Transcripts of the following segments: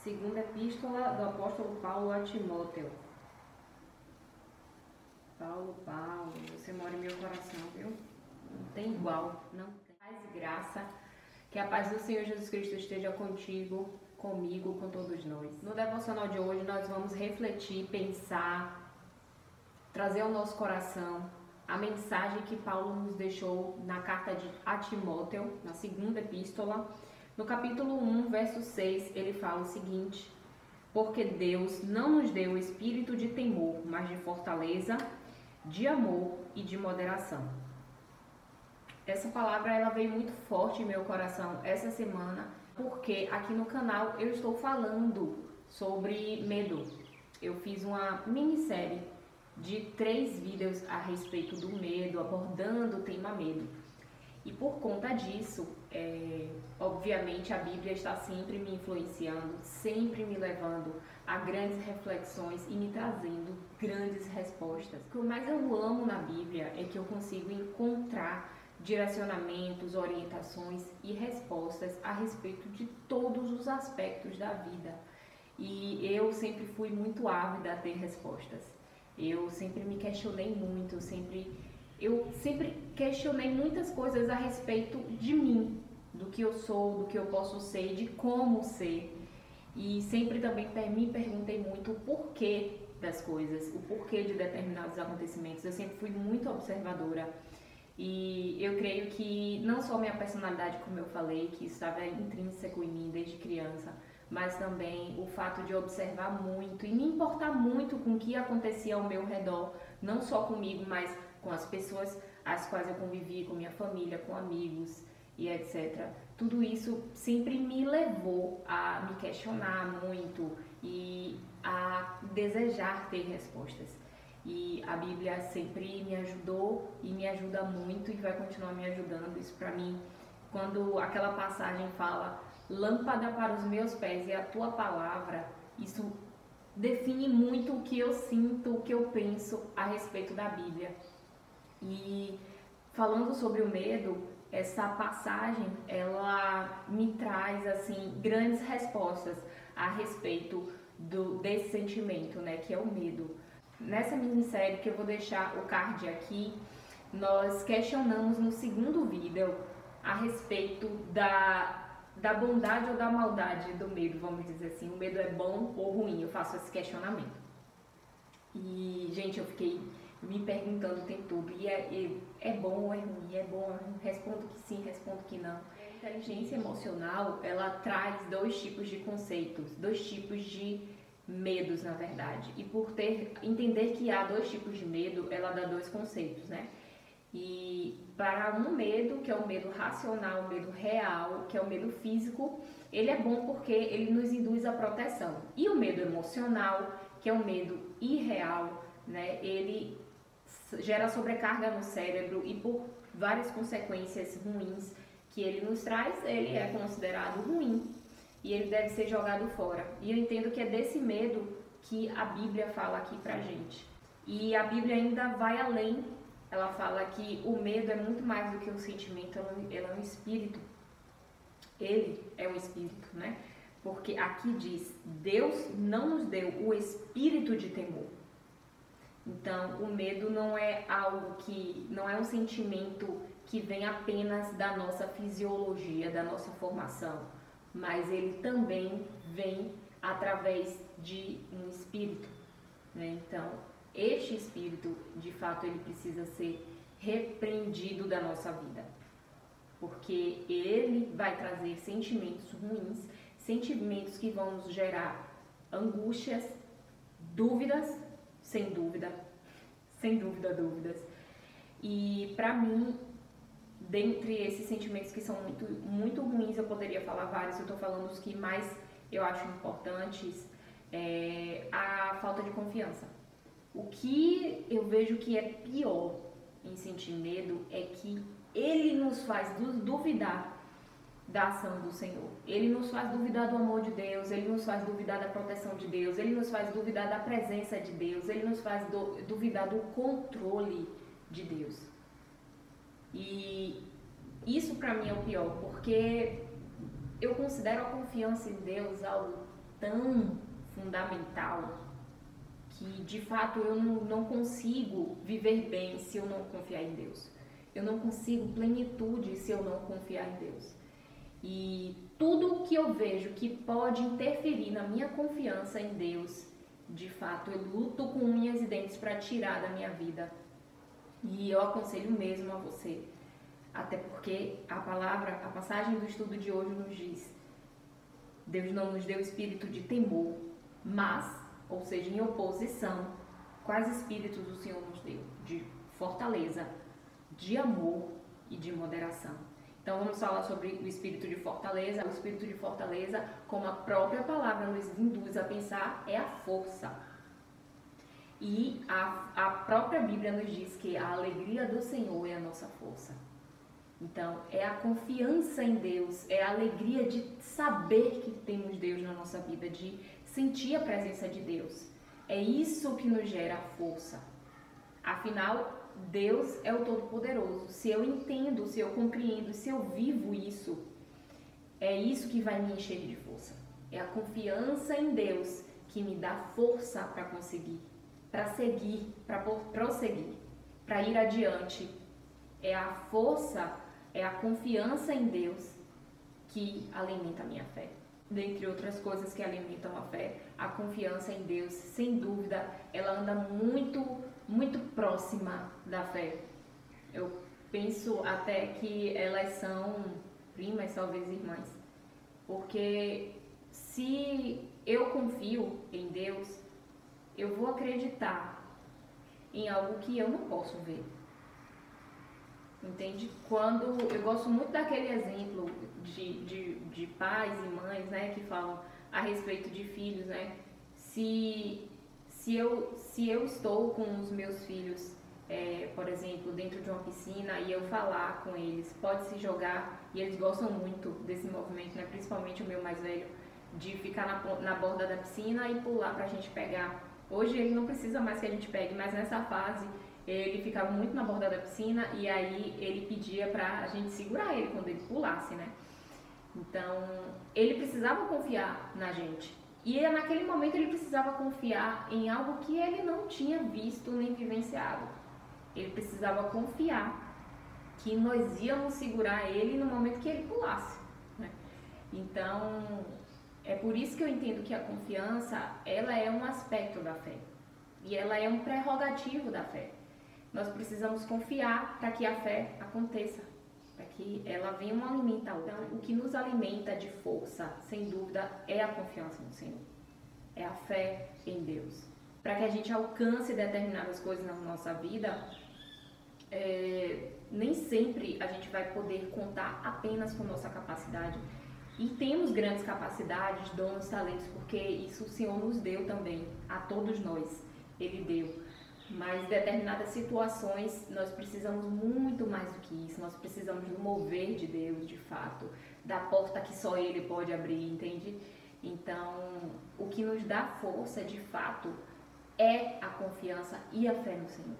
Segunda epístola do apóstolo Paulo a Timóteo. Paulo, você mora em meu coração, viu? Não tem igual, não tem. Paz e graça, que a paz do Senhor Jesus Cristo esteja contigo, comigo, com todos nós. No devocional de hoje nós vamos refletir, pensar, trazer ao nosso coração a mensagem que Paulo nos deixou na carta a Timóteo, na segunda epístola. No capítulo 1, verso 6, ele fala o seguinte: porque Deus não nos deu o espírito de temor, mas de fortaleza, de amor e de moderação. Essa palavra ela veio muito forte em meu coração essa semana, porque aqui no canal eu estou falando sobre medo. Eu fiz uma minissérie de 3 vídeos a respeito do medo, abordando o tema medo. E por conta disso, obviamente a Bíblia está sempre me influenciando, sempre me levando a grandes reflexões e me trazendo grandes respostas. O que mais eu amo na Bíblia é que eu consigo encontrar direcionamentos, orientações e respostas a respeito de todos os aspectos da vida. E eu sempre fui muito ávida a ter respostas. Eu sempre me questionei muito, eu sempre questionei muitas coisas a respeito de mim, do que eu sou, do que eu posso ser, de como ser. E sempre também me perguntei muito o porquê das coisas, o porquê de determinados acontecimentos. Eu sempre fui muito observadora. E eu creio que não só minha personalidade, como eu falei, que estava intrínseco em mim desde criança, mas também o fato de observar muito e me importar muito com o que acontecia ao meu redor, não só comigo, mas com as pessoas às quais eu convivi, com minha família, com amigos e etc. Tudo isso sempre me levou a me questionar muito e a desejar ter respostas. E a Bíblia sempre me ajudou e me ajuda muito e vai continuar me ajudando. Isso para mim, quando aquela passagem fala lâmpada para os meus pés e a tua palavra, isso define muito o que eu sinto, o que eu penso a respeito da Bíblia. E falando sobre o medo, essa passagem ela me traz assim grandes respostas a respeito desse sentimento, né, que é o medo. Nessa minissérie que eu vou deixar o card aqui, nós questionamos no segundo vídeo a respeito da bondade ou da maldade do medo, vamos dizer assim. O medo é bom ou ruim? Eu faço esse questionamento. E, gente, eu fiquei me perguntando o tempo todo, é bom ou é ruim? É bom ou é ruim? Respondo que sim, respondo que não. A inteligência emocional, ela traz 2 tipos de conceitos, 2 tipos de medos, na verdade. E por entender que há 2 tipos de medo, ela dá 2 conceitos, né? E para um medo, que é o medo racional, o medo real, que é o medo físico, ele é bom porque ele nos induz à proteção. E o medo emocional, que é o medo irreal, né? Ele gera sobrecarga no cérebro e por várias consequências ruins que ele nos traz, ele é considerado ruim e ele deve ser jogado fora. E eu entendo que é desse medo que a Bíblia fala aqui pra gente. E a Bíblia ainda vai além. Ela fala que o medo é muito mais do que um sentimento, ele é um espírito. Ele é um espírito, né? Porque aqui diz, Deus não nos deu o espírito de temor. Então, o medo não é não é um sentimento que vem apenas da nossa fisiologia, da nossa formação, mas ele também vem através de um espírito, né? Então, este espírito, de fato, ele precisa ser repreendido da nossa vida, porque ele vai trazer sentimentos ruins, sentimentos que vão nos gerar angústias, dúvidas, sem dúvida, dúvidas. E para mim, dentre esses sentimentos que são muito, muito ruins, eu poderia falar vários, eu estou falando os que mais eu acho importantes, a falta de confiança. O que eu vejo que é pior em sentir medo é que ele nos faz duvidar da ação do Senhor. Ele nos faz duvidar do amor de Deus, ele nos faz duvidar da proteção de Deus, ele nos faz duvidar da presença de Deus, ele nos faz duvidar do controle de Deus. E isso para mim é o pior, porque eu considero a confiança em Deus algo tão fundamental que de fato eu não consigo viver bem se eu não confiar em Deus. Eu não consigo plenitude se eu não confiar em Deus. E tudo que eu vejo que pode interferir na minha confiança em Deus, de fato eu luto com unhas e dentes para tirar da minha vida. E eu aconselho mesmo a você, até porque a passagem do estudo de hoje nos diz: Deus não nos deu espírito de temor, mas, ou seja, em oposição, quais espíritos o Senhor nos deu? De fortaleza, de amor e de moderação. Então vamos falar sobre o espírito de fortaleza. O espírito de fortaleza, como a própria palavra nos induz a pensar, é a força. E a própria Bíblia nos diz que a alegria do Senhor é a nossa força. Então, é a confiança em Deus, é a alegria de saber que temos Deus na nossa vida, de sentir a presença de Deus. É isso que nos gera força. Afinal, Deus é o Todo-Poderoso. Se eu entendo, se eu compreendo, se eu vivo isso, é isso que vai me encher de força. É a confiança em Deus que me dá força para conseguir, para seguir, para prosseguir, para ir adiante. É a força, é a confiança em Deus que alimenta a minha fé. Dentre outras coisas que alimentam a fé, a confiança em Deus, sem dúvida, ela anda muito próxima da fé. Eu penso até que elas são primas, talvez irmãs, porque se eu confio em Deus, eu vou acreditar em algo que eu não posso ver. Entende? Quando eu gosto muito daquele exemplo de pais e mães, né, que falam a respeito de filhos, né? Se eu estou com os meus filhos, por exemplo, dentro de uma piscina e eu falar com eles, pode se jogar, e eles gostam muito desse movimento, né? Principalmente o meu mais velho, de ficar na borda da piscina e pular pra gente pegar. Hoje ele não precisa mais que a gente pegue, mas nessa fase ele ficava muito na borda da piscina e aí ele pedia pra gente segurar ele quando ele pulasse, né? Então, ele precisava confiar na gente. E naquele momento ele precisava confiar em algo que ele não tinha visto nem vivenciado. Ele precisava confiar que nós íamos segurar ele no momento que ele pulasse, né? Então, é por isso que eu entendo que a confiança, ela é um aspecto da fé. E ela é um prerrogativo da fé. Nós precisamos confiar para que a fé aconteça, para que ela venha um alimentar. Então, o que nos alimenta de força, sem dúvida, é a confiança no Senhor. É a fé em Deus. Para que a gente alcance determinadas coisas na nossa vida, nem sempre a gente vai poder contar apenas com nossa capacidade. E temos grandes capacidades, dons, talentos, porque isso o Senhor nos deu também, a todos nós, Ele deu. Mas em determinadas situações nós precisamos muito mais do que isso, nós precisamos do mover de Deus, de fato, da porta que só Ele pode abrir, entende? Então, o que nos dá força, de fato, é a confiança e a fé no Senhor.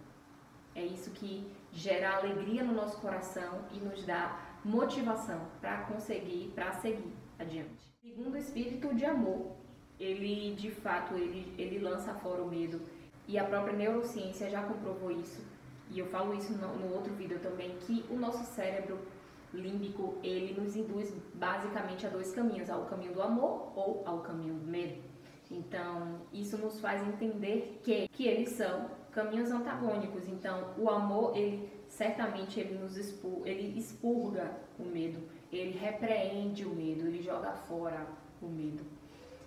É isso que gera alegria no nosso coração e nos dá motivação para conseguir, para seguir adiante. Segundo o espírito de amor, ele, de fato, ele lança fora o medo. E a própria neurociência já comprovou isso, e eu falo isso no outro vídeo também, que o nosso cérebro límbico, ele nos induz basicamente a dois caminhos, ao caminho do amor ou ao caminho do medo. Então, isso nos faz entender que eles são caminhos antagônicos. Então, o amor, ele certamente ele expurga o medo, ele repreende o medo, ele joga fora o medo.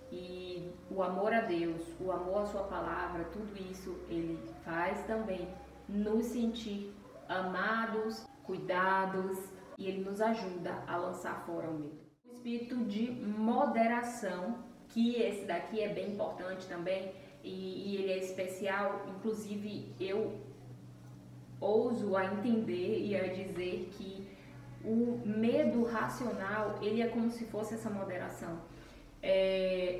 E o amor a Deus, o amor à sua palavra, tudo isso ele faz também nos sentir amados, cuidados, e ele nos ajuda a lançar fora o medo. O espírito de moderação, que esse daqui é bem importante também, e ele é especial, inclusive eu ouso a entender e a dizer que o medo racional, ele é como se fosse essa moderação.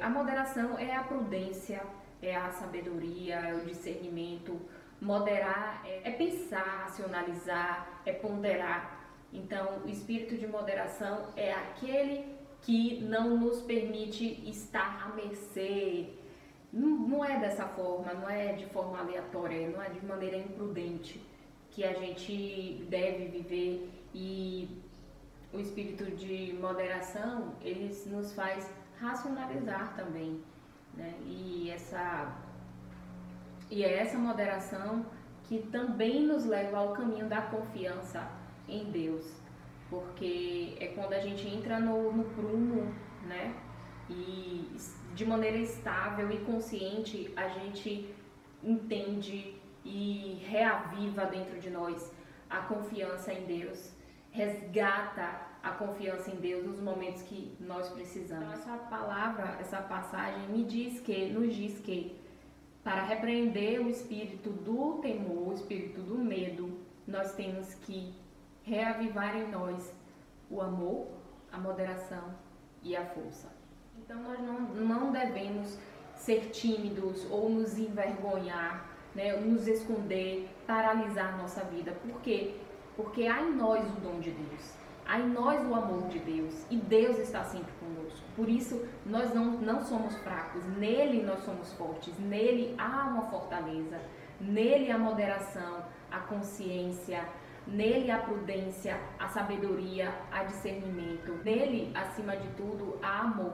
A moderação é a prudência, é a sabedoria, é o discernimento. Moderar é pensar, racionalizar, é ponderar. Então, o espírito de moderação é aquele que não nos permite estar à mercê. Não é dessa forma, não é de forma aleatória, não é de maneira imprudente que a gente deve viver. E o espírito de moderação, ele nos faz racionalizar também, né? E é essa moderação que também nos leva ao caminho da confiança em Deus, porque é quando a gente entra no prumo, né? E de maneira estável e consciente a gente entende e reaviva dentro de nós a confiança em Deus, resgata a confiança em Deus nos momentos que nós precisamos. Então, essa palavra, essa passagem nos diz que para repreender o espírito do temor, o espírito do medo, nós temos que reavivar em nós o amor, a moderação e a força. Então nós não devemos ser tímidos ou nos envergonhar, né, nos esconder, paralisar nossa vida. Por quê? Porque há em nós o dom de Deus, há em nós o amor de Deus e Deus está sempre conosco. Por isso nós não somos fracos, nele nós somos fortes, nele há uma fortaleza, nele a moderação, a consciência, nele a prudência, a sabedoria, a discernimento, nele acima de tudo há amor,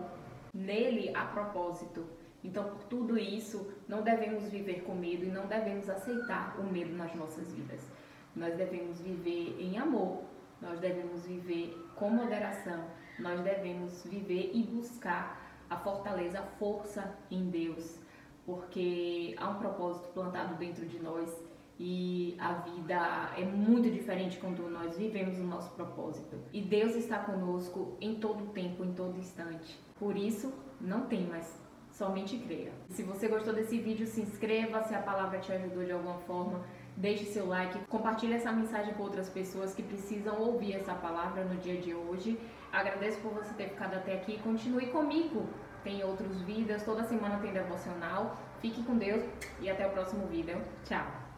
nele há propósito. Então, por tudo isso, não devemos viver com medo e não devemos aceitar o medo nas nossas vidas. Nós devemos viver em amor, nós devemos viver com moderação, nós devemos viver e buscar a fortaleza, a força em Deus, porque há um propósito plantado dentro de nós e a vida é muito diferente quando nós vivemos o nosso propósito. E Deus está conosco em todo tempo, em todo instante. Por isso, não temas, somente creia. Se você gostou desse vídeo, se inscreva, se a palavra te ajudou de alguma forma, deixe seu like, compartilhe essa mensagem com outras pessoas que precisam ouvir essa palavra no dia de hoje. Agradeço por você ter ficado até aqui, continue comigo. Tem outros vídeos, toda semana tem devocional. Fique com Deus e até o próximo vídeo. Tchau!